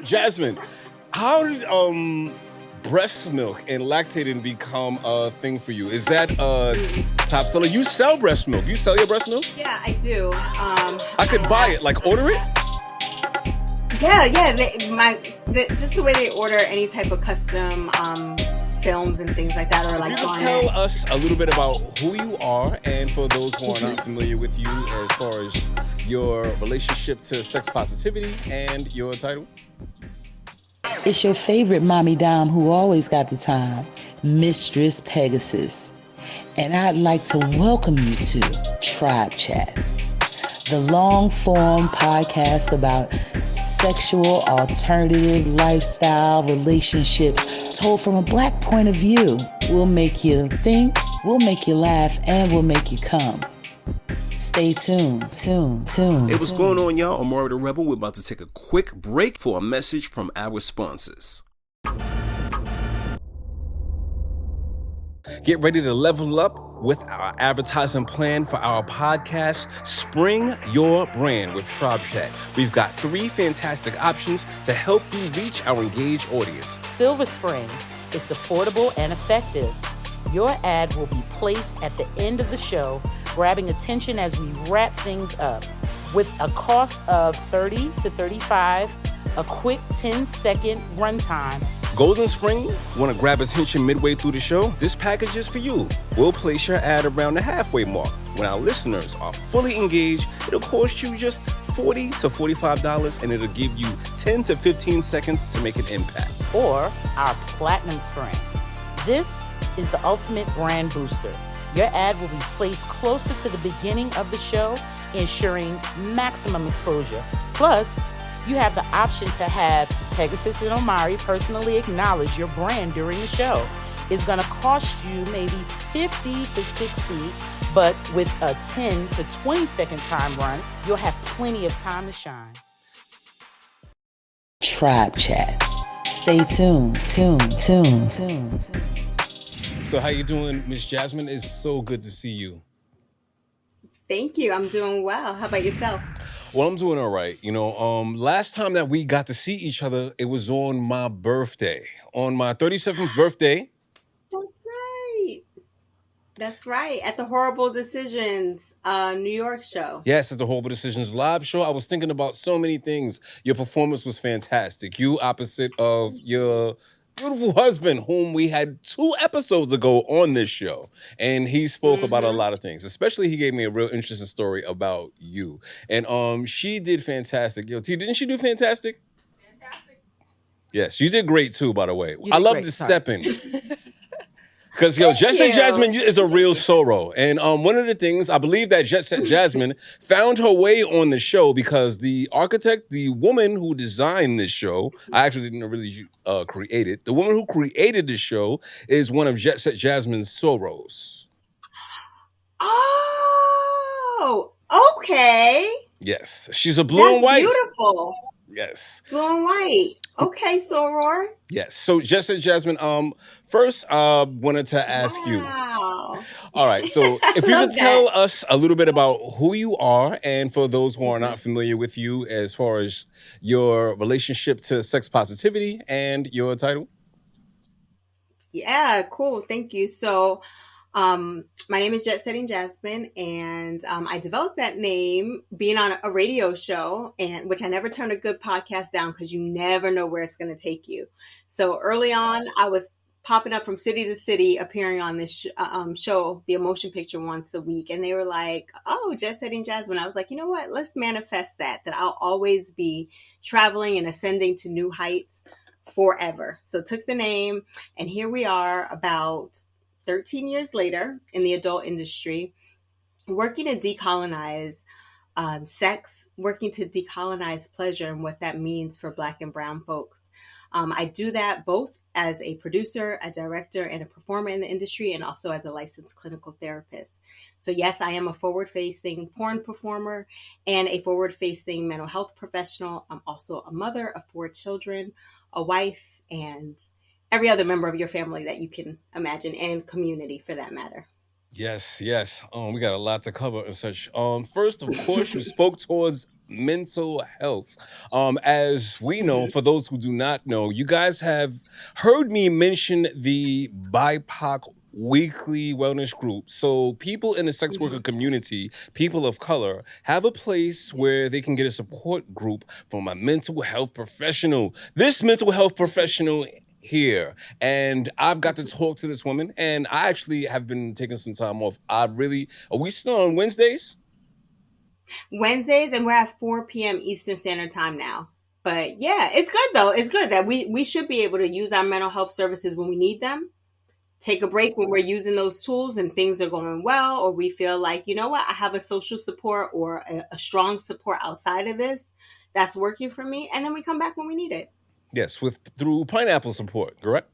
Jasmine, how did breast milk and lactating become a thing for you? Is that top seller? You sell breast milk. You sell your breast milk? Yeah, I do. I could buy it, like order it? Yeah. Just the way they order any type of custom films and things like that, or like you could tell us a little bit about who you are, and for those who are not familiar with you, as far as your relationship to sex positivity and your title. It's your favorite mommy dom who always got the time, Mistress Pegasus. And I'd like to welcome you to Tribe Chat, the long-form podcast about sexual, alternative, lifestyle, relationships, told from a Black point of view. We'll make you think, we'll make you laugh, and we'll make you come. Stay tuned. Hey, what's going on, y'all? Omari The Rebel. We're about to take a quick break for a message from our sponsors. Get ready to level up with our advertising plan for our podcast, Spring Your Brand with Tribe Chat. We've got 3 fantastic options to help you reach our engaged audience. Silver Spring. It's affordable and effective. Your ad will be placed at the end of the show, grabbing attention as we wrap things up. With a cost of $30 to $35, a quick 10-second runtime. Golden Spring, want to grab attention midway through the show? This package is for you. We'll place your ad around the halfway mark. When our listeners are fully engaged, it'll cost you just $40 to $45, and it'll give you 10 to 15 seconds to make an impact. Or our Platinum Spring. This is the ultimate brand booster. Your ad will be placed closer to the beginning of the show, ensuring maximum exposure. Plus, you have the option to have Pegasus and Omari personally acknowledge your brand during the show. It's going to cost you maybe $50 to $60, but with a 10 to 20 second time run, you'll have plenty of time to shine. Tribe Chat. Stay tuned. So how you doing, Miss Jasmine? It's so good to see you. Thank you. I'm doing well. How about yourself? Well, I'm doing all right. You know, last time that we got to see each other, it was on my birthday. On my 37th birthday. That's right. At the Horrible Decisions New York show. Yes, at the Horrible Decisions live show. I was thinking about so many things. Your performance was fantastic. You opposite of your beautiful husband, whom we had 2 episodes ago on this show. And he spoke about a lot of things. Especially, he gave me a real interesting story about you. And she did fantastic. Yo, T, didn't she do fantastic? Fantastic. Yes, you did great too, by the way. I love the step in. Because, Jetsetting Jasmine is a real sorrow. And one of the things, I believe that Jetsetting Jasmine found her way on the show because the architect, the woman who designed this show, I actually didn't really create it. The woman who created the show is one of Jetsetting Jasmine's sorrows. Oh, okay. Yes. She's a blue and white. Beautiful. Yes. Blue and white. Okay, Soror. Yes. So, Jetsetting Jasmine, first, wanted to ask you. All right. So, if you could tell us a little bit about who you are, and for those who are not familiar with you, as far as your relationship to sex positivity and your title. Yeah, cool. Thank you. So, my name is Jetsetting Jasmine, and I developed that name being on a radio show, and which I never turned a good podcast down because you never know where it's going to take you. So early on, I was popping up from city to city, appearing on this show, The Emotion Picture, once a week, and they were like, "Oh, Jetsetting Jasmine." I was like, you know what? Let's manifest that I'll always be traveling and ascending to new heights forever. So took the name, and here we are about 13 years later in the adult industry, working to decolonize sex, working to decolonize pleasure and what that means for Black and Brown folks. I do that both as a producer, a director, and a performer in the industry, and also as a licensed clinical therapist. So yes, I am a forward-facing porn performer and a forward-facing mental health professional. I'm also a mother of 4 children, a wife, and every other member of your family that you can imagine, and community for that matter. Yes. We got a lot to cover and such. First, of course, you spoke towards mental health. As we know, for those who do not know, you guys have heard me mention the BIPOC weekly wellness group. So people in the sex worker community, people of color, have a place where they can get a support group from a mental health professional. This mental health professional here, and I've got to talk to this woman, and I actually have been taking some time off. Are we still on Wednesdays? Wednesdays, and we're at 4 p.m. Eastern Standard Time now. But yeah, it's good though. It's good that we should be able to use our mental health services when we need them. Take a break when we're using those tools and things are going well, or we feel like, you know what, I have a social support or a strong support outside of this that's working for me. And then we come back when we need it. Yes, through pineapple support, correct?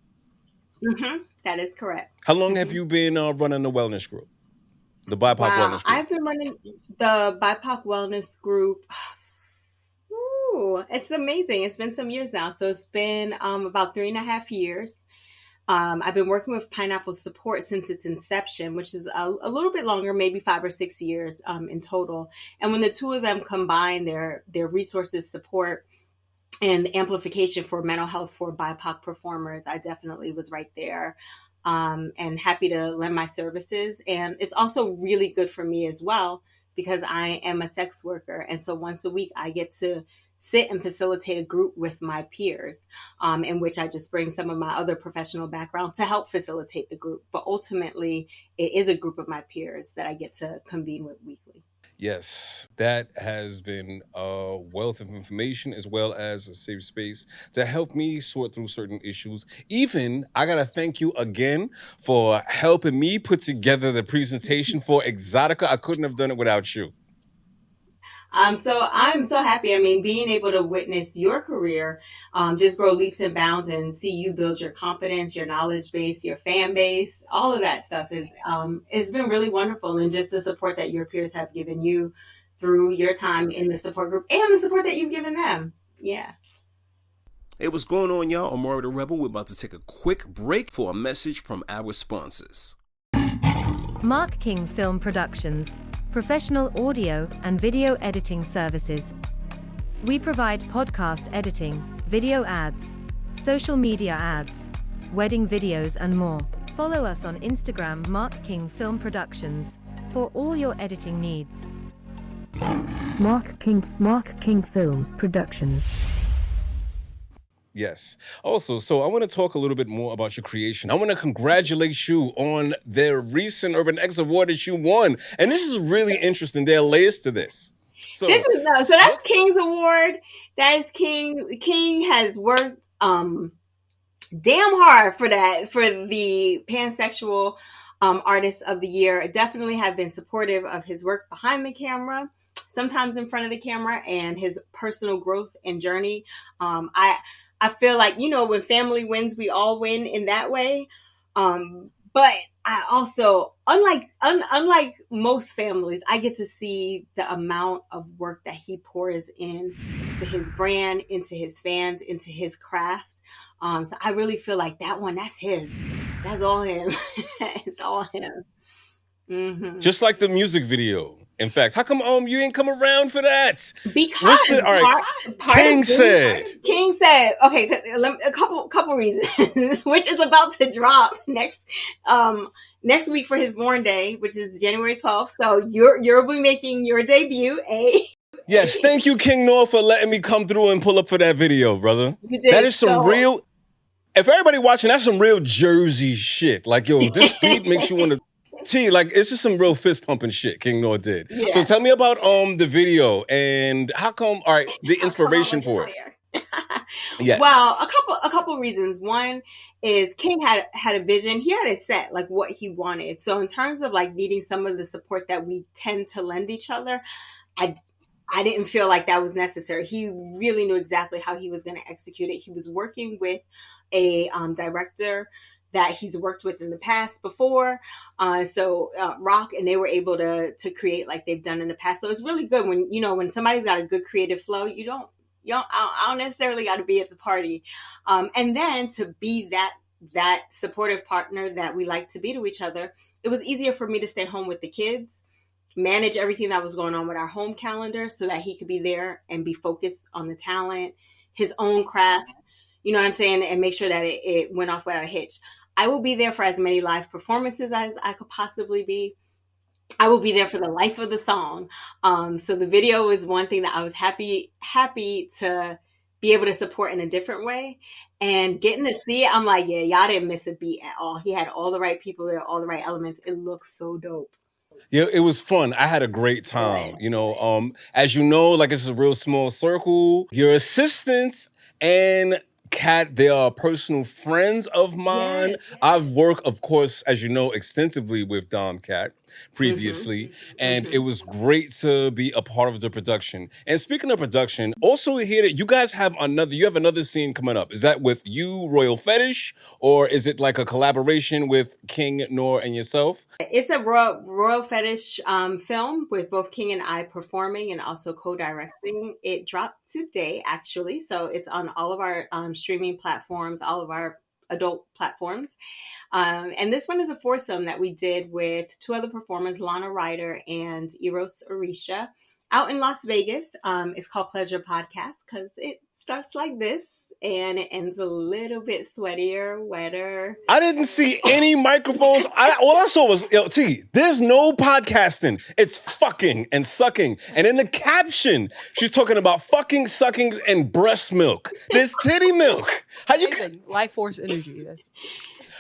That is correct. How long have you been running the wellness group? The BIPOC wellness group? I've been running the BIPOC wellness group. Ooh, it's amazing. It's been some years now. So it's been about 3.5 years. I've been working with Pineapple Support since its inception, which is a little bit longer, maybe 5 or 6 years in total. And when the two of them combine their resources, support, and amplification for mental health for BIPOC performers, I definitely was right there. And happy to lend my services. And it's also really good for me as well, because I am a sex worker. And so once a week, I get to sit and facilitate a group with my peers, in which I just bring some of my other professional background to help facilitate the group. But ultimately, it is a group of my peers that I get to convene with weekly. Yes, that has been a wealth of information as well as a safe space to help me sort through certain issues. Even, I got to thank you again for helping me put together the presentation for Exotica. I couldn't have done it without you. So I'm so happy. I mean, being able to witness your career just grow leaps and bounds and see you build your confidence, your knowledge base, your fan base, all of that stuff is it's been really wonderful. And just the support that your peers have given you through your time in the support group and the support that you've given them. Yeah. Hey, what's going on, y'all? Omari The Rebel. We're about to take a quick break for a message from our sponsors. Mark King Film Productions. Professional audio and video editing services. We provide podcast editing, video ads, social media ads, wedding videos and more. Follow us on Instagram, Mark King Film Productions, for all your editing needs. Mark King Film Productions. Yes. Also, so I want to talk a little bit more about your creation. I want to congratulate you on the recent Urban X Award that you won. And this is really interesting. There are layers to this. So that's King's Award. That is King. King has worked damn hard for that, for the pansexual artist of the year. I definitely have been supportive of his work behind the camera, sometimes in front of the camera, and his personal growth and journey. I feel like, you know, when family wins, we all win in that way. But I also, unlike most families, I get to see the amount of work that he pours in to his brand, into his fans, into his craft. So I really feel like that one, that's his. That's all him. It's all him. Mm-hmm. Just like the music video. In fact, how come you ain't come around for that? Because King said, okay, a couple reasons, which is about to drop next week for his born day, which is January 12th. So you'll be making your debut, Yes, thank you, King North, for letting me come through and pull up for that video, brother. You did. That is some real. If everybody watching, that's some real Jersey shit. Like, yo, this beat makes you want to. Like, it's just some real fist pumping shit King Noor did. Yeah. So tell me about the video and how come, all right, the inspiration for it. Yes. Well, a couple reasons. One is King had a vision. He had it set, like what he wanted. So in terms of like needing some of the support that we tend to lend each other, I didn't feel like that was necessary. He really knew exactly how he was going to execute it. He was working with a director that he's worked with in the past before. Rock, and they were able to create like they've done in the past. So it's really good when somebody's got a good creative flow, I don't necessarily got to be at the party. And then to be that supportive partner that we like to be to each other, it was easier for me to stay home with the kids manage everything that was going on with our home calendar so that he could be there and be focused on the talent, his own craft, you know what I'm saying, and make sure that it went off without a hitch. I will be there for as many live performances as I could possibly be. I will be there for the life of the song. So the video is one thing that I was happy to be able to support in a different way. And getting to see it, I'm like, yeah, y'all didn't miss a beat at all. He had all the right people there, all the right elements. It looks so dope. Yeah, it was fun. I had a great time. Good. You know, as you know, like it's a real small circle. Your assistants and Kat, they are personal friends of mine. Yes. I've worked, of course, as you know, extensively with Dom Kat previously, and it was great to be a part of the production. And speaking of production, also hear that you guys have another scene coming up. Is that with you, Royal Fetish, or is it like a collaboration with King, Noor, and yourself? It's a royal fetish film with both King and I performing and also co-directing. It dropped today, actually, so it's on all of our streaming platforms, all of our adult platforms. And this one is a foursome that we did with two other performers, Lana Ryder and Eros Orisha, out in Las Vegas. It's called Pleasure Podcast because it starts like this and it ends a little bit sweatier, wetter. I didn't see any microphones. All I saw was, T, there's no podcasting. It's fucking and sucking. And in the caption, she's talking about fucking, sucking, and breast milk. There's titty milk. How you life force energy.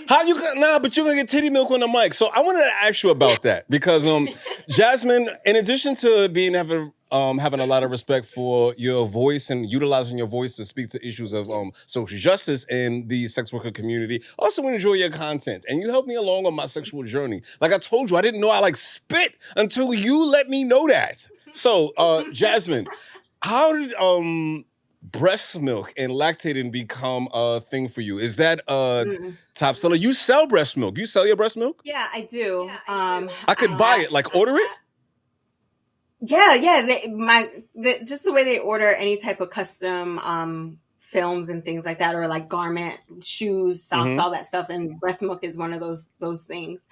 but you're gonna get titty milk on the mic. So I wanted to ask you about that because Jasmine, in addition to having a lot of respect for your voice and utilizing your voice to speak to issues of social justice in the sex worker community, I also enjoy your content. And you helped me along on my sexual journey. Like I told you, I didn't know I spit until you let me know that. So, Jasmine, how did breast milk and lactating become a thing for you? Is that top seller? You sell breast milk. You sell your breast milk? Yeah, I do. I could buy it, order it? Yeah. Just the way they order any type of custom films and things like that, or like garment, shoes, socks, all that stuff. And breast milk is one of those things.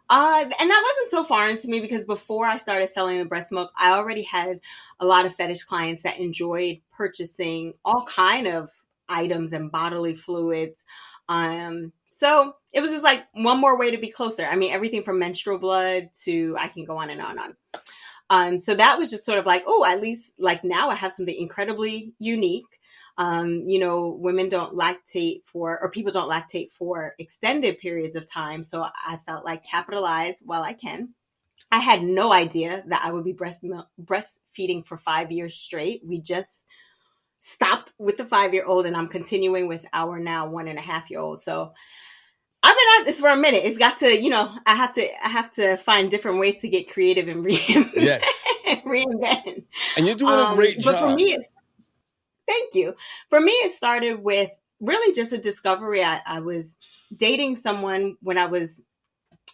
And that wasn't so foreign to me because before I started selling the breast milk, I already had a lot of fetish clients that enjoyed purchasing all kind of items and bodily fluids. So it was just like one more way to be closer. I mean, everything from menstrual blood to, I can go on and on. So that was just sort of like, oh, at least like now I have something incredibly unique. Women don't lactate people don't lactate for extended periods of time. So I felt like capitalize while I can. I had no idea that I would be breastfeeding for 5 years straight. We just stopped with the 5-year-old and I'm continuing with our now 1.5-year-old. So I've been at this for a minute. It's got to, I have to find different ways to get creative and reinvent. And you're doing a great job. But for me, thank you. For me, it started with really just a discovery. I was dating someone when I was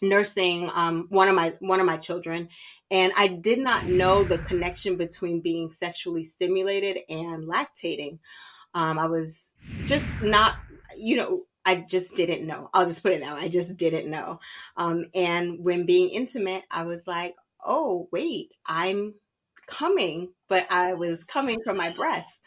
nursing one of my children, and I did not know the connection between being sexually stimulated and lactating. I was just not, I just didn't know. I'll just put it that way. I just didn't know. And when being intimate, I was like, oh, wait, I'm coming, but I was coming from my breast.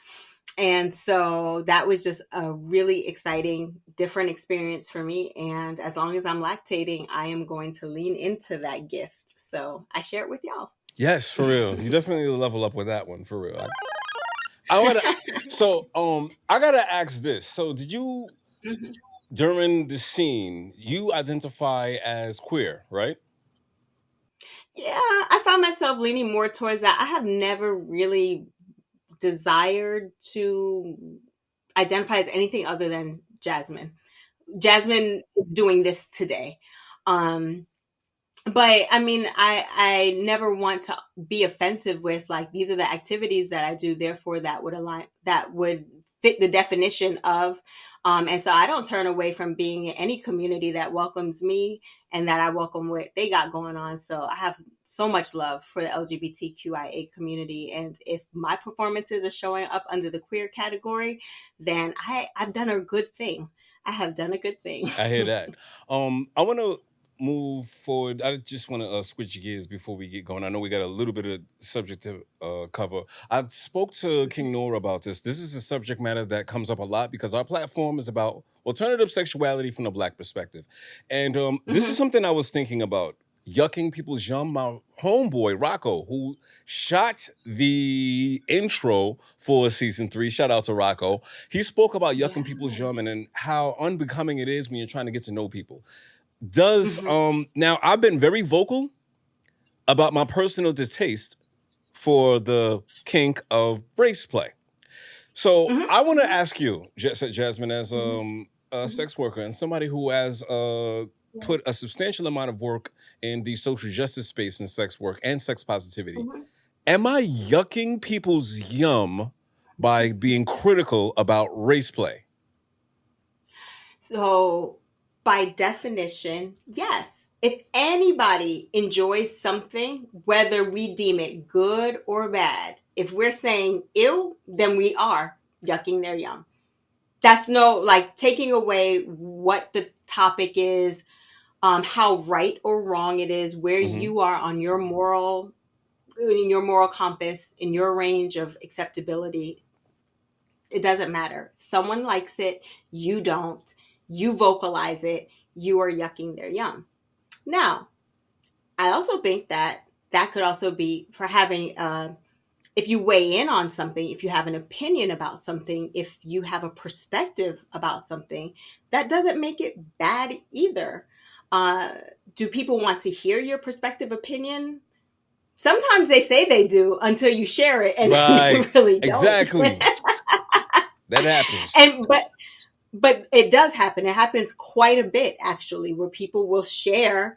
And so that was just a really exciting, different experience for me. And as long as I'm lactating, I am going to lean into that gift. So I share it with y'all. Yes, for real. You definitely level up with that one, for real. I gotta ask this. So did you, during the scene, you identify as queer, right? Yeah, I found myself leaning more towards that. I have never really desired to identify as anything other than Jasmine. Jasmine is doing this today. But I mean, I never want to be offensive with like, these are the activities that I do, therefore that would fit the definition of, and so I don't turn away from being in any community that welcomes me and that I welcome what they got going on. So I have so much love for the LGBTQIA community. And if my performances are showing up under the queer category, then I've done a good thing. I have done a good thing. I hear that. I want to move forward, I just want to switch gears before we get going. I know we got a little bit of subject to cover. I spoke to King Noor about this. This is a subject matter that comes up a lot because our platform is about alternative sexuality from the Black perspective. And this is something I was thinking about. Yucking people's yum. My homeboy, Rocco, who shot the intro for season 3, shout out to Rocco. He spoke about yucking people's yum and then how unbecoming it is when you're trying to get to know people. Does now I've been very vocal about my personal distaste for the kink of race play. So I want to ask you, Jasmine, as a sex worker and somebody who has put a substantial amount of work in the social justice space and sex work and sex positivity, am I yucking people's yum by being critical about race play? So, by definition, yes. If anybody enjoys something, whether we deem it good or bad, if we're saying ew, then we are yucking their yum. That's no, like, taking away what the topic is, how right or wrong it is, where you are on your moral compass, in your range of acceptability. It doesn't matter. Someone likes it, you don't. You vocalize it, you are yucking their yum. Now, I also think that could also be for having, if you weigh in on something, if you have an opinion about something, if you have a perspective about something, that doesn't make it bad either. Do people want to hear your perspective opinion? Sometimes they say they do until you share it, and they really don't. Exactly. That happens. But it does happen. It happens quite a bit, actually, where people will share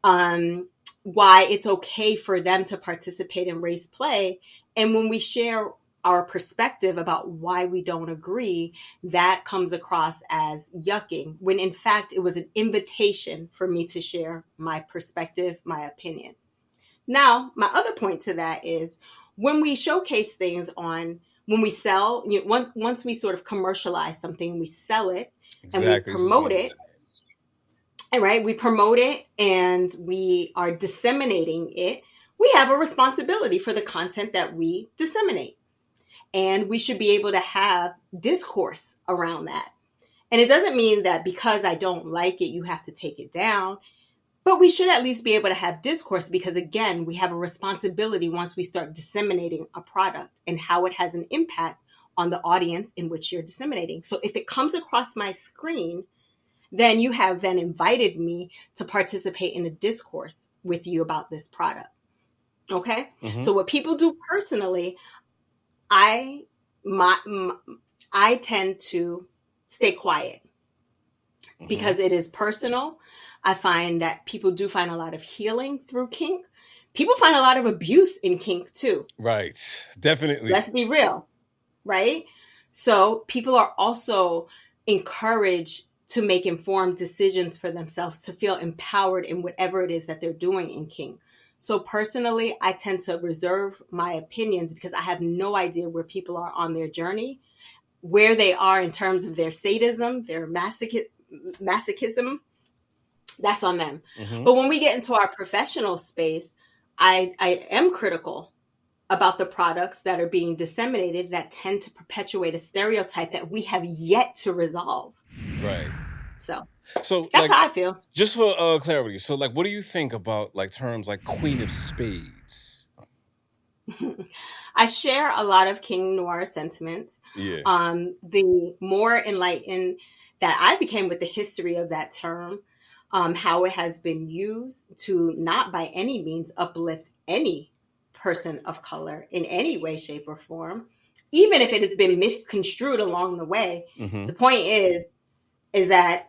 why it's okay for them to participate in race play. And when we share our perspective about why we don't agree, that comes across as yucking, when in fact it was an invitation for me to share my perspective, my opinion. Now, my other point to that is when we showcase things when we sell, once we sort of commercialize something, we sell it and we promote it. And right, we promote it and we are disseminating it. We have a responsibility for the content that we disseminate. And we should be able to have discourse around that. And it doesn't mean that because I don't like it, you have to take it down. But we should at least be able to have discourse because, again, we have a responsibility once we start disseminating a product and how it has an impact on the audience in which you're disseminating. So if it comes across my screen, then you have then invited me to participate in a discourse with you about this product. Okay? So what people do personally, I tend to stay quiet because it is personal. I find that people do find a lot of healing through kink. People find a lot of abuse in kink too. Right. Definitely. Let's be real. Right? So people are also encouraged to make informed decisions for themselves, to feel empowered in whatever it is that they're doing in kink. So personally, I tend to reserve my opinions because I have no idea where people are on their journey, where they are in terms of their sadism, their masochism. That's on them. But when we get into our professional space, I am critical about the products that are being disseminated that tend to perpetuate a stereotype that we have yet to resolve. Right. So that's like, how I feel. Just for clarity, so like, what do you think about like terms like Queen of Spades? I share a lot of King Noir sentiments. Yeah. The more enlightened that I became with the history of that term, how it has been used to not by any means uplift any person of color in any way, shape, or form, even if it has been misconstrued along the way. The point is that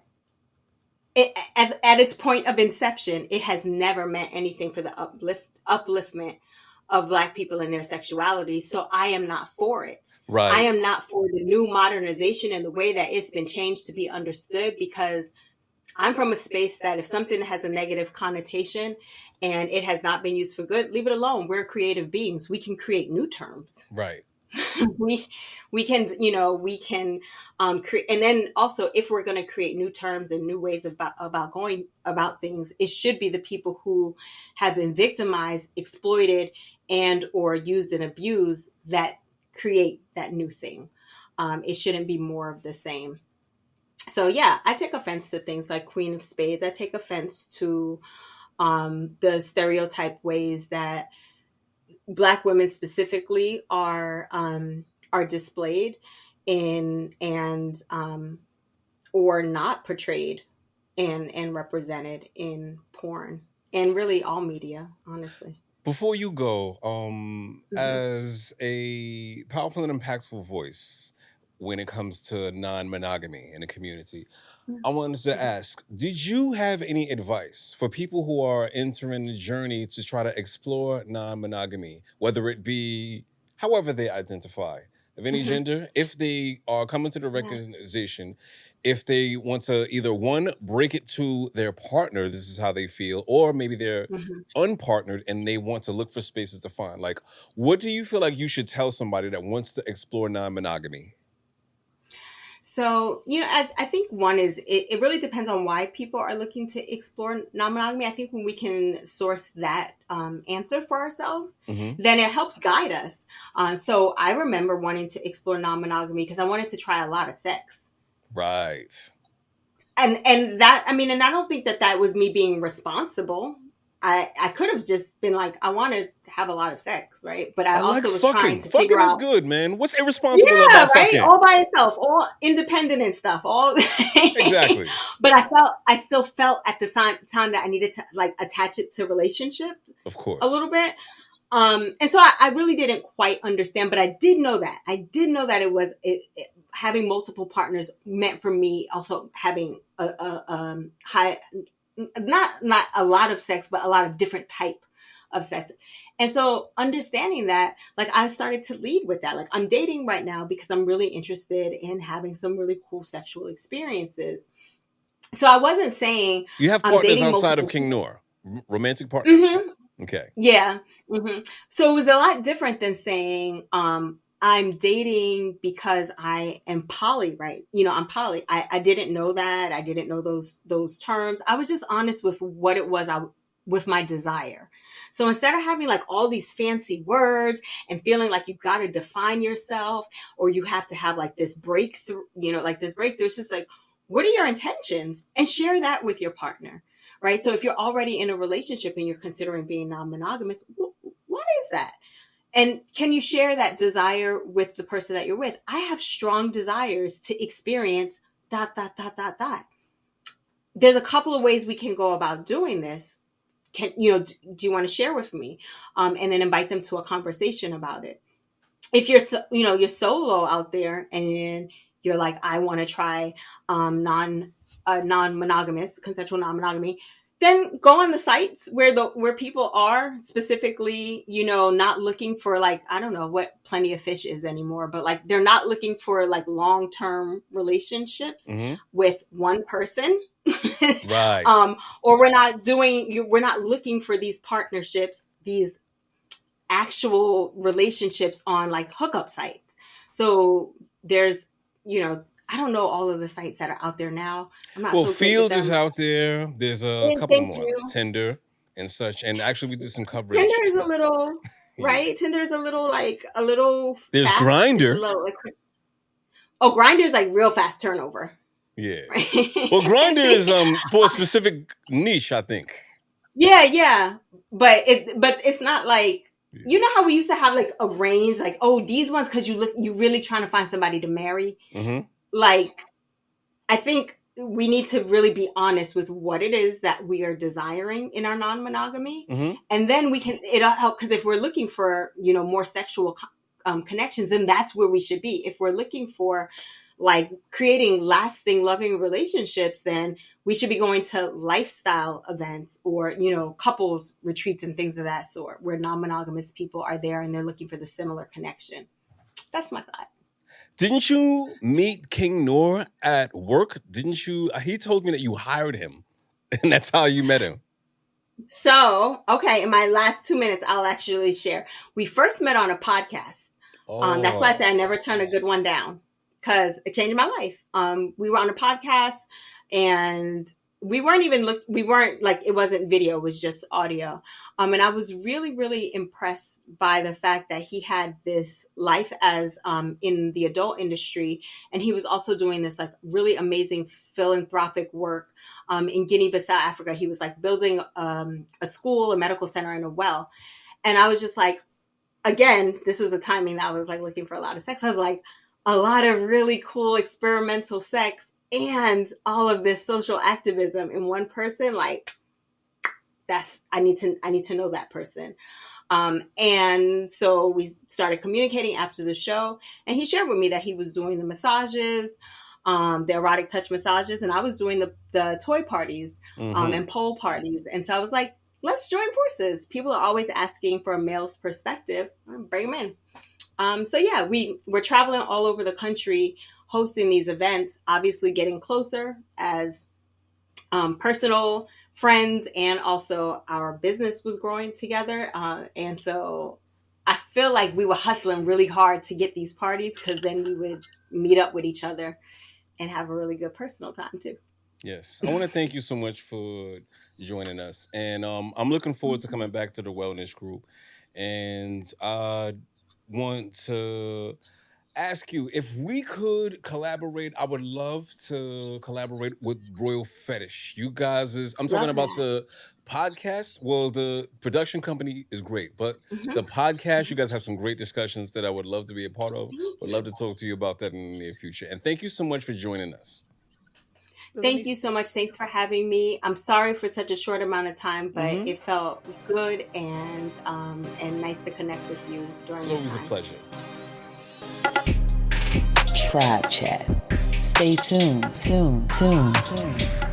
at its point of inception, it has never meant anything for the upliftment of Black people and their sexuality. So I am not for it. Right. I am not for the new modernization and the way that it's been changed to be understood, because I'm from a space that if something has a negative connotation and it has not been used for good, leave it alone. We're creative beings. We can create new terms. Right. we can, we can create. And then also, if we're going to create new terms and new ways about going about things, it should be the people who have been victimized, exploited, and or used and abused that create that new thing. It shouldn't be more of the same. So yeah, I take offense to things like Queen of Spades. I take offense to the stereotype ways that Black women specifically are displayed in and or not portrayed and represented in porn and really all media, honestly. Before you go, Mhm. as a powerful and impactful voice when it comes to non-monogamy in the community, I wanted to ask, did you have any advice for people who are entering the journey to try to explore non-monogamy, whether it be however they identify, of any Mhm. gender, if they are coming to the Yeah. recognition, if they want to either one, break it to their partner, this is how they feel, or maybe they're Mhm. unpartnered and they want to look for spaces to find. Like, what do you feel like you should tell somebody that wants to explore non-monogamy? So, I think one is it really depends on why people are looking to explore non-monogamy. I think when we can source that answer for ourselves, Mhm. then it helps guide us. So I remember wanting to explore non-monogamy because I wanted to try a lot of sex. Right. And that, I mean, and I don't think that was me being responsible. I could have just been like, I want to have a lot of sex, right? But I I like also was trying fucking. to figure Fucking is out, good, man. What's irresponsible yeah, about right, fucking? all by itself, all independent and stuff, all. Exactly. But I still felt at the time that I needed to like attach it to relationship Of a little course. bit. And so I really didn't quite understand, but I did know that it was having multiple partners meant for me also having a high, not a lot of sex, but a lot of different type of sex. And so understanding that, like, I started to lead with that. Like, I'm dating right now because I'm really interested in having some really cool sexual experiences. So I wasn't saying You have I'm partners dating outside of multiple King people. Noor, romantic partners. Hmm. Okay. Yeah. So it was a lot different than saying, I'm dating because I am poly, right? I'm poly. I didn't know that. I didn't know those terms. I was just honest with what it was with my desire. So instead of having like all these fancy words and feeling like you've got to define yourself or you have to have like this breakthrough, it's just like, what are your intentions? And share that with your partner. Right. So if you're already in a relationship and you're considering being non-monogamous, what is that? And can you share that desire with the person that you're with? I have strong desires to experience ... There's a couple of ways we can go about doing this. Do you want to share with me? And then invite them to a conversation about it. If you're solo out there and you're like, I want to try non-monogamous, consensual non-monogamy, then go on the sites where people are specifically, not looking for like, I don't know what Plenty of Fish is anymore, but like they're not looking for like long-term relationships with one person. Right. Or we're not looking for these partnerships, these actual relationships on like hookup sites. So there's, I don't know all of the sites that are out there now. I'm not Well, so great with Field is them. out there. There's a couple Thank more, you. Tinder and such. And actually, we did some coverage. Tinder is a little, Yeah. right? Tinder is a little There's fast. It's a Grindr. little like, oh, Grindr is like real fast turnover. Yeah. Right? Well, Grindr is for a specific niche, I think. Yeah. But it's not like, you know how we used to have like a range, like, oh, these ones, because you really trying to find somebody to marry. Like, I think we need to really be honest with what it is that we are desiring in our non-monogamy. And then it'll help, because if we're looking for, more sexual connections, then that's where we should be. If we're looking for like creating lasting, loving relationships, then we should be going to lifestyle events or, couples retreats and things of that sort, where non-monogamous people are there and they're looking for the similar connection. That's my thought. Didn't you meet King Noor at work? Didn't you? He told me that you hired him, and that's how you met him. So, okay, in my last 2 minutes, I'll actually share. We first met on a podcast. That's why I say I never turn a good one down, because it changed my life. We were on a podcast, and we weren't like, it wasn't video, it was just audio. And I was really, really impressed by the fact that he had this life as in the adult industry, and he was also doing this like really amazing philanthropic work in Guinea-Bissau, Africa. He was like building a school, a medical center, and a well. And I was just like, again, this was a timing that I was like looking for a lot of sex. I was like, a lot of really cool experimental sex and all of this social activism in one person. Like, I need to know that person. And so we started communicating after the show, and he shared with me that he was doing the massages, the erotic touch massages, and I was doing the toy parties, and pole parties. And so I was like, let's join forces. People are always asking for a male's perspective. Bring them in. So yeah, we're traveling all over the country, hosting these events, obviously getting closer as personal friends, and also our business was growing together. And so I feel like we were hustling really hard to get these parties, because then we would meet up with each other and have a really good personal time too. Yes. I want to thank you so much for joining us. And I'm looking forward to coming back to the wellness group. And I want to ask you, if we could collaborate, I would love to collaborate with Royal Fetish. You guys I'm talking about the podcast. Well, the production company is great, but the podcast, you guys have some great discussions that I would love to be a part of. Would love to talk to you about that in the near future. And thank you so much for joining us. Thank you so much. Thanks for having me. I'm sorry for such a short amount of time, but it felt good and nice to connect with you during this time. It's always a pleasure. Tribe Chat. Stay tuned.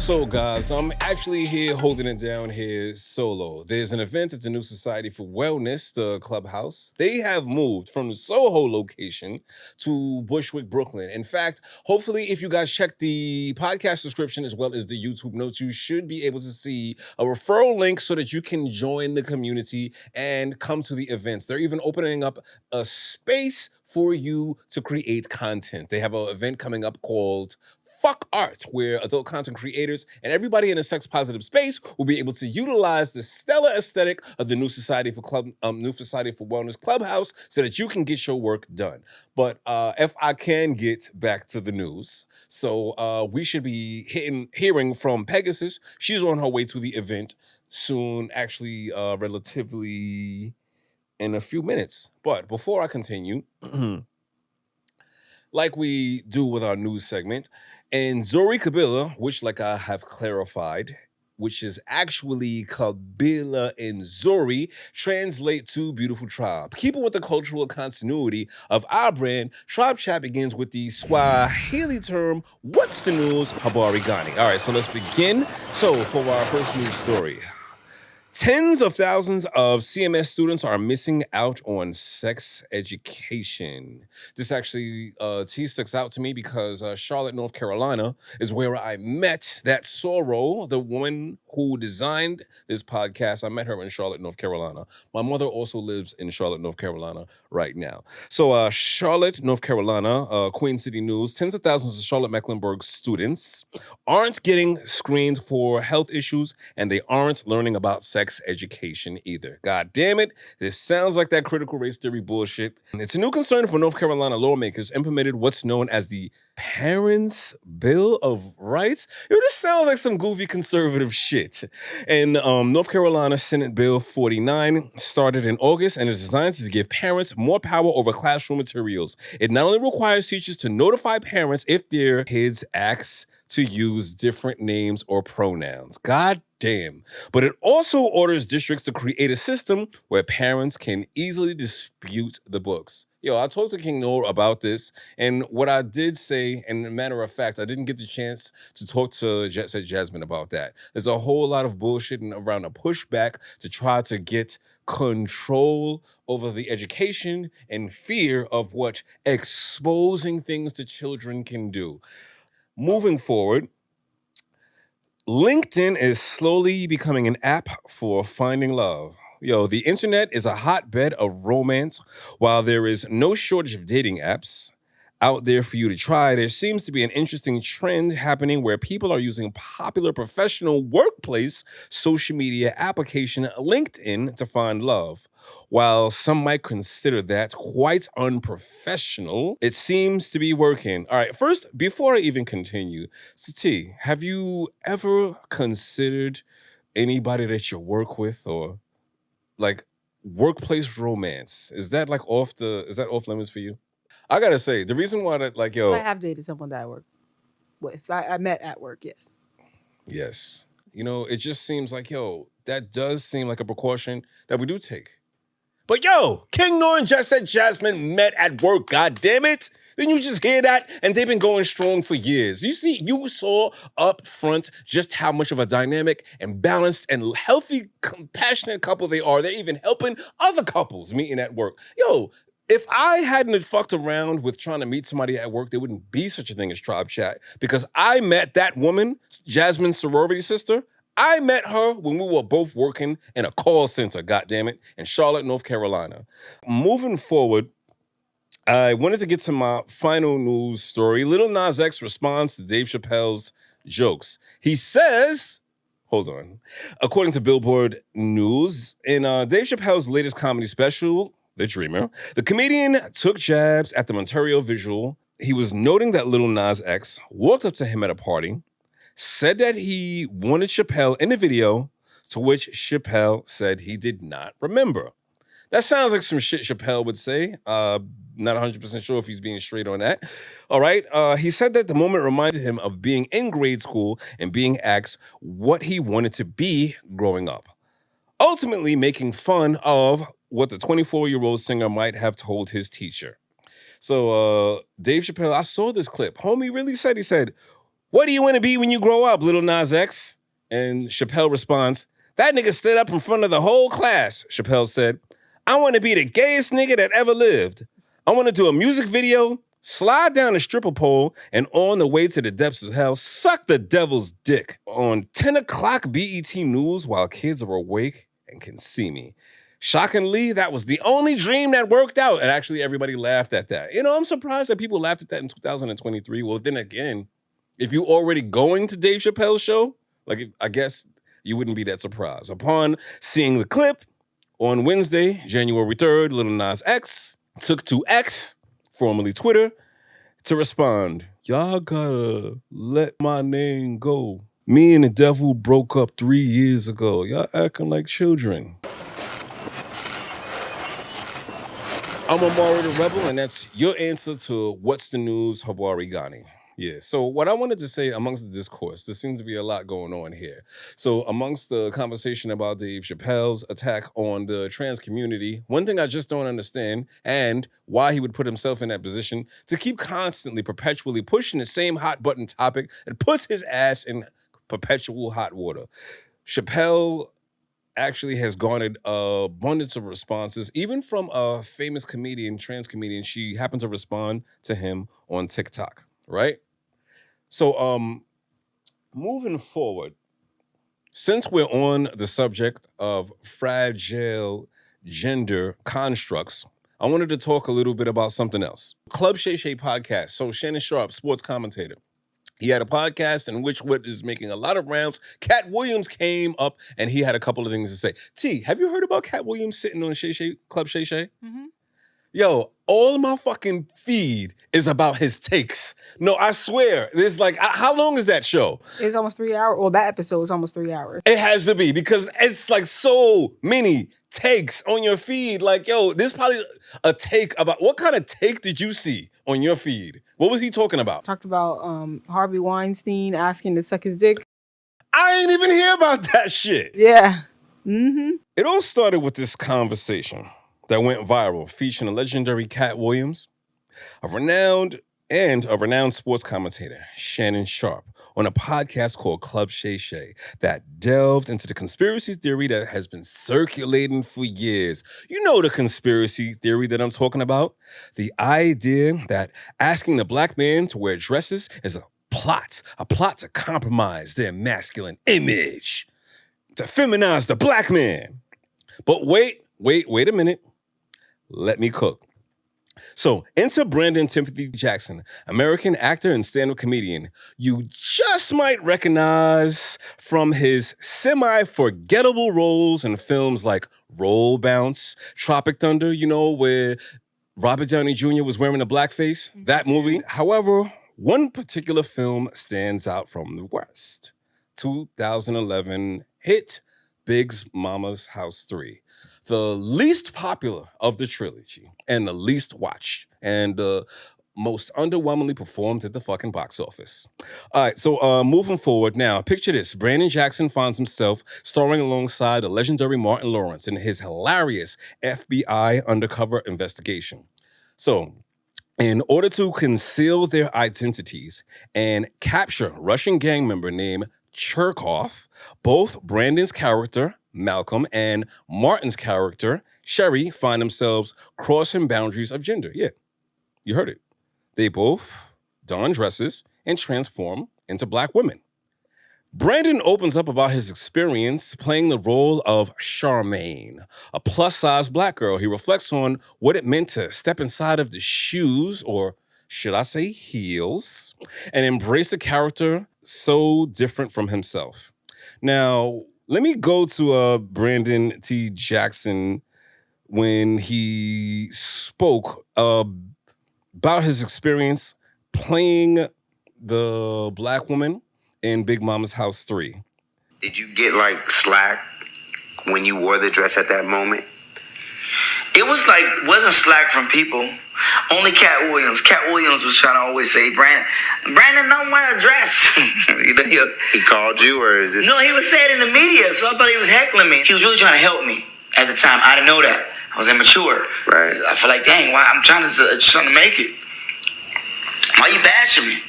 So guys, I'm actually here holding it down here solo. There's an event at the New Society for Wellness, the Clubhouse. They have moved from the Soho location to Bushwick, Brooklyn. In fact, hopefully if you guys check the podcast description as well as the YouTube notes, you should be able to see a referral link so that you can join the community and come to the events. They're even opening up a space for you to create content. They have an event coming up called Fuck Art, where adult content creators and everybody in a sex-positive space will be able to utilize the stellar aesthetic of the New Society for Wellness Clubhouse so that you can get your work done. But if I can get back to the news, so we should be hearing from Pegasus. She's on her way to the event soon, actually relatively in a few minutes. But before I continue, like we do with our news segment, and Zori Kabila, which like I have clarified, which is actually Kabila and Zori, translate to beautiful tribe. Keeping with the cultural continuity of our brand, Tribe Chat begins with the Swahili term, what's the news, Habari Gani. All right, so let's begin. So for our first news story, tens of thousands of CMS students are missing out on sex education. This actually sticks out to me because Charlotte, North Carolina is where I met that Soror, the woman who designed this podcast. I met her in Charlotte, North Carolina. My mother also lives in Charlotte, North Carolina right now. So Charlotte, North Carolina, Queen City News, tens of thousands of Charlotte-Mecklenburg students aren't getting screened for health issues, and they aren't learning about sex education either. God damn it. This sounds like that critical race theory bullshit. It's a new concern for North Carolina lawmakers implemented what's known as the Parents' Bill of Rights. This sounds like some goofy conservative shit. And North Carolina Senate Bill 49 started in August and is designed to give parents more power over classroom materials. It not only requires teachers to notify parents if their kids ask to use different names or pronouns. God damn. But it also orders districts to create a system where parents can easily dispute the books. Yo, I talked to King Noor about this, and what I did say, and a matter of fact, I didn't get the chance to talk to Jetsetting Jasmine about that. There's a whole lot of bullshit around a pushback to try to get control over the education and fear of what exposing things to children can do. Moving forward, LinkedIn is slowly becoming an app for finding love. Yo, the internet is a hotbed of romance. While there is no shortage of dating apps out there for you to try, there seems to be an interesting trend happening where people are using popular professional workplace social media application LinkedIn to find love. While some might consider that quite unprofessional, it seems to be working. All right, first, before I even continue, so T, have you ever considered anybody that you work with or like workplace romance? Is that off limits for you? I gotta say, the reason why that I have dated someone that I work with. I met at work, yes. Yes. It just seems like, that does seem like a precaution that we do take. But King Nor and Jetsetting Jasmine met at work, god damn it. Didn't you just hear that? And they've been going strong for years. You saw up front just how much of a dynamic and balanced and healthy, compassionate couple they are. They're even helping other couples meeting at work. If I hadn't have fucked around with trying to meet somebody at work, there wouldn't be such a thing as tribe chat, because I met that woman, Jasmine's sorority sister. I met her when we were both working in a call center, goddammit, in Charlotte, North Carolina. Moving forward, I wanted to get to my final news story. Lil Nas X responds to Dave Chappelle's jokes. He says, hold on, according to Billboard News, in Dave Chappelle's latest comedy special, The Dreamer, the comedian took jabs at the Ontario visual. He was noting that Lil Nas X walked up to him at a party, said that he wanted Chappelle in the video, to which Chappelle said he did not remember. That sounds like some shit Chappelle would say. Not 100% sure if he's being straight on that. All right. He said that the moment reminded him of being in grade school and being asked what he wanted to be growing up, ultimately making fun of what the 24-year-old singer might have told his teacher. So Dave Chappelle, I saw this clip. Homie really said, he said, "What do you want to be when you grow up, Lil Nas X?" And Chappelle responds, "That nigga stood up in front of the whole class." Chappelle said, "I want to be the gayest nigga that ever lived. I want to do a music video, slide down a stripper pole, and on the way to the depths of hell, suck the devil's dick on 10 o'clock BET News while kids are awake and can see me." Shockingly, that was the only dream that worked out. And actually, everybody laughed at that. I'm surprised that people laughed at that in 2023. Well, then again, if you already going to Dave Chappelle's show, I guess you wouldn't be that surprised. Upon seeing the clip on Wednesday, January 3rd, Lil Nas X took to X, formerly Twitter, to respond, "Y'all gotta let my name go. Me and the devil broke up 3 years ago. Y'all acting like children." I'm Omari The Rebel, and that's your answer to What's the News, Habari Ghani. Yeah, so what I wanted to say amongst the discourse, there seems to be a lot going on here. So amongst the conversation about Dave Chappelle's attack on the trans community, one thing I just don't understand, and why he would put himself in that position, to keep constantly, perpetually pushing the same hot button topic that puts his ass in perpetual hot water. Chappelle actually has garnered abundance of responses, even from a famous comedian, trans comedian. She happened to respond to him on TikTok, right? So moving forward, since we're on the subject of fragile gender constructs, I wanted to talk a little bit about something else. Club Shay Shay podcast. So Shannon Sharp, sports commentator, he had a podcast in which what is making a lot of rounds. Cat Williams came up and he had a couple of things to say. T, have you heard about Cat Williams sitting on Club Shay Shay? Mm-hmm. Yo, all my fucking feed is about his takes. No, I swear. There's how long is that show? It's almost 3 hours. Well, that episode is almost 3 hours. It has to be, because it's so many takes on your feed. There's probably a take about, what kind of take did you see on your feed? What was he talking about? Talked about Harvey Weinstein asking to suck his dick. I ain't even hear about that shit. Yeah. Mm-hmm. It all started with this conversation that went viral, featuring a legendary Cat Williams, a renowned sports commentator, Shannon Sharp, on a podcast called Club Shay Shay that delved into the conspiracy theory that has been circulating for years. You know the conspiracy theory that I'm talking about? The idea that asking the black man to wear dresses is a plot to compromise their masculine image, to feminize the black man. But wait a minute. Let me cook. So, enter Brandon Timothy Jackson, American actor and stand-up comedian. You just might recognize from his semi-forgettable roles in films like Roll Bounce, Tropic Thunder, where Robert Downey Jr. was wearing a blackface, that movie. However, one particular film stands out from the West. 2011 hit Big Mama's House 3. The least popular of the trilogy and the least watched and the most underwhelmingly performed at the fucking box office. All right, so moving forward now, picture this. Brandon Jackson finds himself starring alongside the legendary Martin Lawrence in his hilarious FBI undercover investigation. So, in order to conceal their identities and capture Russian gang member named Cherkov, both Brandon's character, Malcolm, and Martin's character, Sherry, find themselves crossing boundaries of gender. Yeah, you heard it. They both don dresses and transform into black women. Brandon opens up about his experience playing the role of Charmaine, a plus-size black girl. He reflects on what it meant to step inside of the shoes, or should I say heels, and embrace a character so different from himself. Now, let me go to Brandon T. Jackson when he spoke about his experience playing the black woman in Big Mama's House 3. Did you get slack when you wore the dress at that moment? It wasn't slack from people. Only Cat Williams. Cat Williams was trying to always say, Brandon, don't wear a dress. He called you, or is this? No, he was saying it in the media, so I thought he was heckling me. He was really trying to help me at the time. I didn't know that. I was immature. Right. I feel like, dang, why I'm trying to make it. Why you bashing me?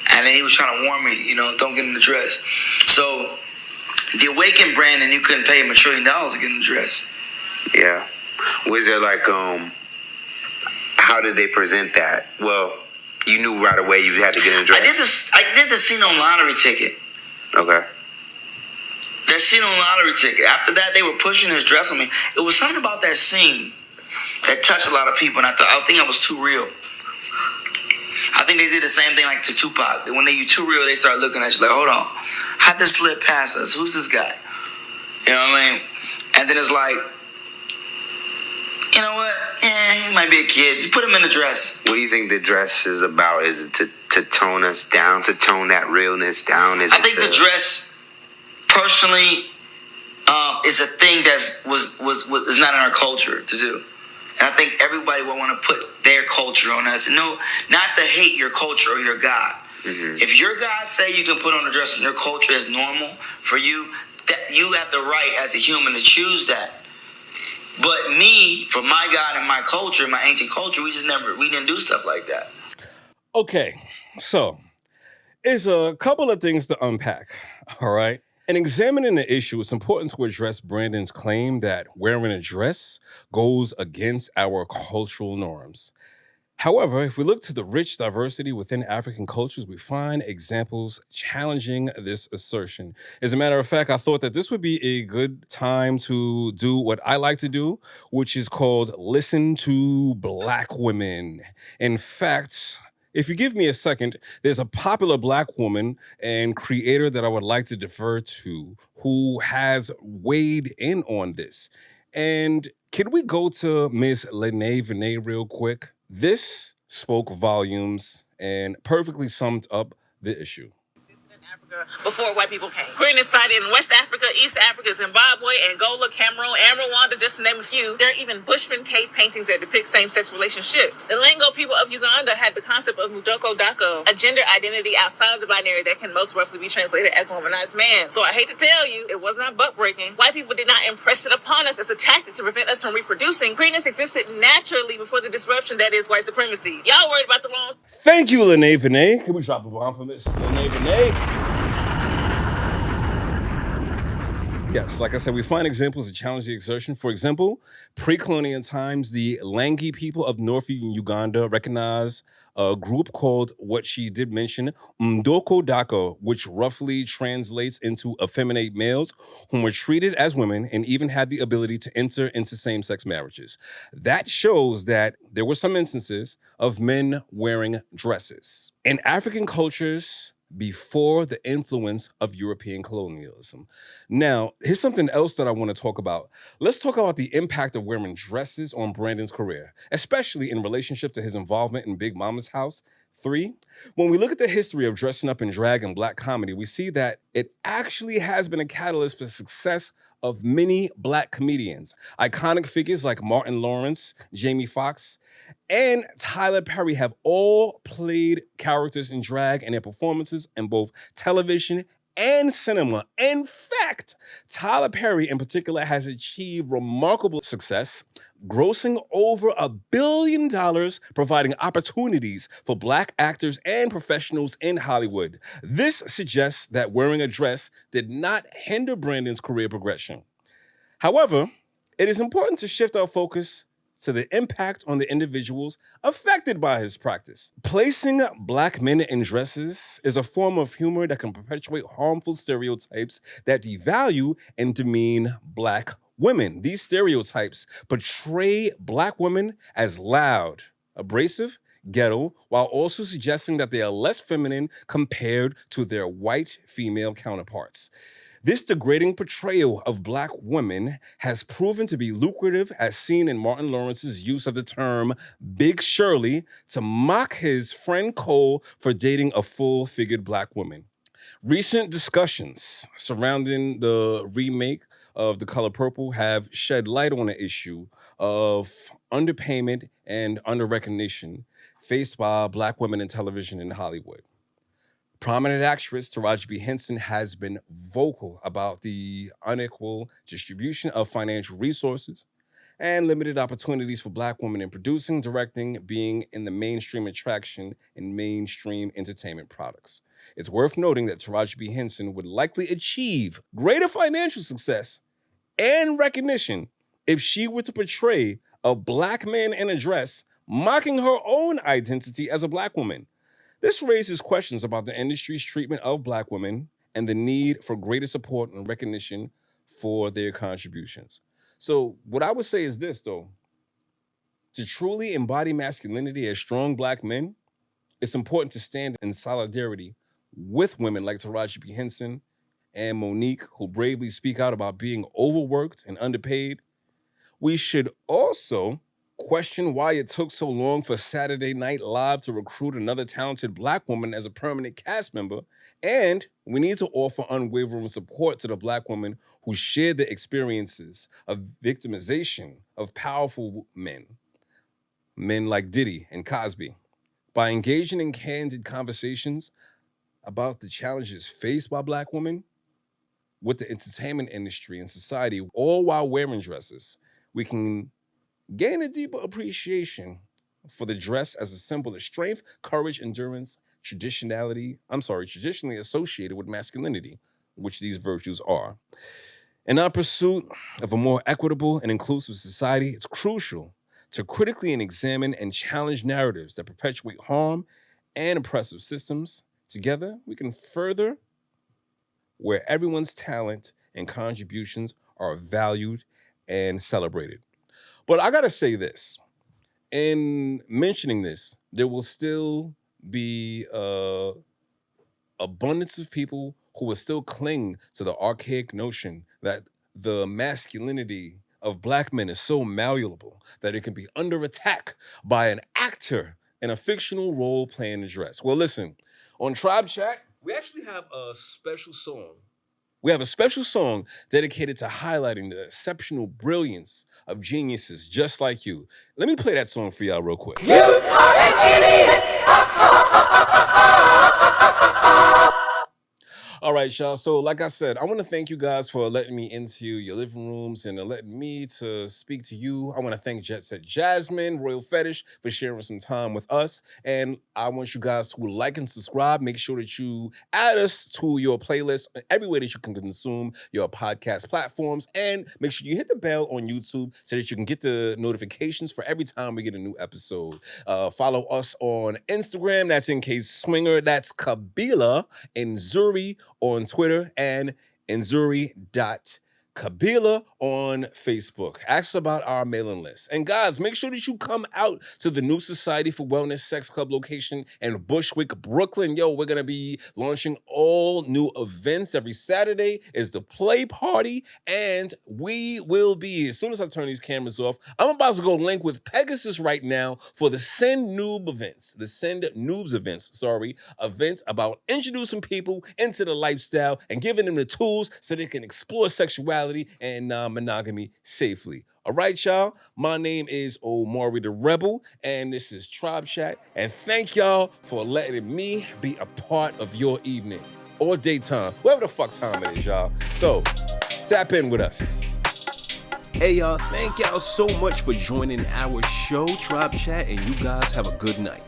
And then he was trying to warn me, don't get in the dress. So the awakened Brandon, you couldn't pay him $1 trillion to get in the dress. Yeah. Was there how did they present that? Well, you knew right away you had to get in the dress. I did the scene on Lottery Ticket. Okay. That scene on Lottery Ticket. After that, they were pushing his dress on me. It was something about that scene that touched a lot of people, and I think I was too real. I think they did the same thing to Tupac. When you too real, they start looking at you like, hold on, how'd this slip past us? Who's this guy? You know what I mean? And then it's like, you know what? He might be a kid. Just put him in a dress. What do you think the dress is about? Is it to tone us down, to tone that realness down? I think the dress, personally, is a thing that is not in our culture to do. And I think everybody will want to put their culture on us. No, not to hate your culture or your God. Mm-hmm. If your God say you can put on a dress and your culture is normal for you, that you have the right as a human to choose that. But me, for my God and my culture, my ancient culture, we didn't do stuff like that. Okay, so it's a couple of things to unpack, all right? In examining the issue, it's important to address Brandon's claim that wearing a dress goes against our cultural norms. However, if we look to the rich diversity within African cultures, we find examples challenging this assertion. As a matter of fact, I thought that this would be a good time to do what I like to do, which is called Listen to Black Women. In fact, if you give me a second, there's a popular black woman and creator that I would like to defer to who has weighed in on this. And can we go to Ms. Lene Vinay real quick? This spoke volumes and perfectly summed up the issue. Before white people came. Queerness sighted in West Africa, East Africa, Zimbabwe, Angola, Cameroon, and Rwanda, just to name a few. There are even Bushman cave paintings that depict same-sex relationships. The Lengo people of Uganda had the concept of Mudoko Dako, a gender identity outside of the binary that can most roughly be translated as womanized man. So I hate to tell you, it was not butt-breaking. White people did not impress it upon us as a tactic to prevent us from reproducing. Queerness existed naturally before the disruption that is white supremacy. Y'all worried about the wrong... Thank you, Lene Vinay. Can we drop a bomb from this? Lene Vinay. Yes, like I said, we find examples of challenging exertion. For example, pre-colonial times, the Langi people of northern Uganda recognized a group called, what she did mention, Mdoko Dako, which roughly translates into effeminate males whom were treated as women and even had the ability to enter into same-sex marriages. That shows that there were some instances of men wearing dresses. In African cultures, before the influence of European colonialism. Now, here's something else that I want to talk about. Let's talk about the impact of wearing dresses on Brandon's career, especially in relationship to his involvement in Big Mama's House 3. When we look at the history of dressing up in drag and black comedy, we see that it actually has been a catalyst for success of many black comedians. Iconic figures like Martin Lawrence, Jamie Foxx, and Tyler Perry have all played characters in drag in their performances in both television and cinema. In fact, Tyler Perry in particular has achieved remarkable success, grossing over $1 billion, providing opportunities for black actors and professionals in Hollywood. This suggests that wearing a dress did not hinder Brandon's career progression. However, it is important to shift our focus to the impact on the individuals affected by his practice. Placing black men in dresses is a form of humor that can perpetuate harmful stereotypes that devalue and demean black women. These stereotypes portray black women as loud, abrasive, ghetto, while also suggesting that they are less feminine compared to their white female counterparts. This degrading portrayal of black women has proven to be lucrative, as seen in Martin Lawrence's use of the term Big Shirley to mock his friend Cole for dating a full-figured black woman. Recent discussions surrounding the remake of The Color Purple have shed light on the issue of underpayment and underrecognition faced by black women in television in Hollywood. Prominent actress Taraji P. Henson has been vocal about the unequal distribution of financial resources and limited opportunities for black women in producing, directing, being in the mainstream attraction in mainstream entertainment products. It's worth noting that Taraji P. Henson would likely achieve greater financial success and recognition if she were to portray a black man in a dress, mocking her own identity as a black woman. This raises questions about the industry's treatment of black women and the need for greater support and recognition for their contributions. So what I would say is this, though. To truly embody masculinity as strong black men, it's important to stand in solidarity with women like Taraji P. Henson and Monique, who bravely speak out about being overworked and underpaid. We should also question why it took so long for Saturday Night Live to recruit another talented black woman as a permanent cast member. And we need to offer unwavering support to the black women who shared the experiences of victimization of powerful men like Diddy and Cosby. By engaging in candid conversations about the challenges faced by black women with the entertainment industry and society, all while wearing dresses, we can gain a deeper appreciation for the dress as a symbol of strength, courage, endurance, traditionally associated with masculinity, which these virtues are. In our pursuit of a more equitable and inclusive society, it's crucial to critically examine and challenge narratives that perpetuate harm and oppressive systems. Together, we can further where everyone's talent and contributions are valued and celebrated. But I gotta say this, in mentioning this, there will still be abundance of people who will still cling to the archaic notion that the masculinity of black men is so malleable that it can be under attack by an actor in a fictional role playing a dress. Well, listen, on Tribe Chat, we actually have a special song. We have a special song dedicated to highlighting the exceptional brilliance of geniuses just like you. Let me play that song for y'all real quick. You are an idiot! All right, y'all. So, like I said, I want to thank you guys for letting me into your living rooms and letting me to speak to you. I want to thank Jetsetting Jasmine, Royal Fetish, for sharing some time with us. And I want you guys to like and subscribe. Make sure that you add us to your playlist everywhere that you can consume your podcast platforms. And make sure you hit the bell on YouTube so that you can get the notifications for every time we get a new episode. Follow us on Instagram. That's NK Swinger. That's Kabila and Zuri on Twitter, and Nzuri.Kabila on Facebook. Ask about our mailing list. And guys, make sure that you come out to the New Society for Wellness Sex Club location in Bushwick, Brooklyn. Yo, we're going to be launching all new events. Every Saturday is the play party, and we will be, as soon as I turn these cameras off, I'm about to go link with Pegasus right now for the Send Noobs events, events about introducing people into the lifestyle and giving them the tools so they can explore sexuality and non-monogamy safely. All right, y'all. My name is Omari The Rebel, and this is Tribe Chat. And thank y'all for letting me be a part of your evening or daytime, whatever the fuck time it is, y'all. So tap in with us. Hey, y'all, thank y'all so much for joining our show, Tribe Chat, and you guys have a good night.